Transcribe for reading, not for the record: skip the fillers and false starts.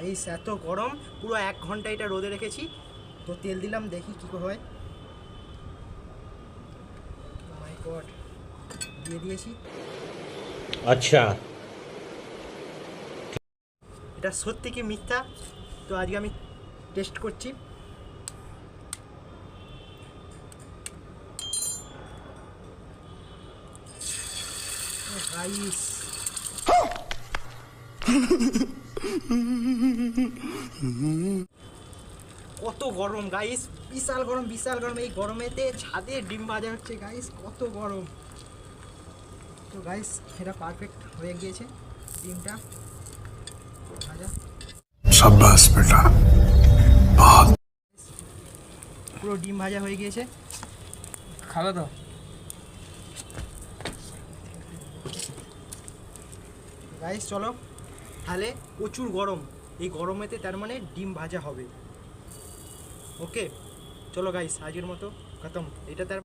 Guys এত গরম, পুরো 1 ঘন্টা এটা রোদে রেখেছি। তো তেল দিলাম, দেখি কী হয়। মাই গড, দিয়ে দিয়েছি। আচ্ছা, এটা সত্যি কি মিথ্যা, তো আজকে আমি টেস্ট করছি। গাইস কত গরম গাইস, বিশাল গরম বিশাল গরম। এই গরমেতে ছাদে ডিম ভাজা হচ্ছে গাইস, কত গরম। তো গাইস এটা পারফেক্ট হয়ে গিয়েছে ডিমটা ভাজা। शाबाश बेटा, পুরো ডিম ভাজা হয়ে গিয়েছে। খাবে তো? গাইস চলো, তাহলে প্রচুর গরম, এই গরমেতে তার মানে ডিম ভাজা হবে। ওকে চলো গাইস, আজকের মতো খতম। এটা তার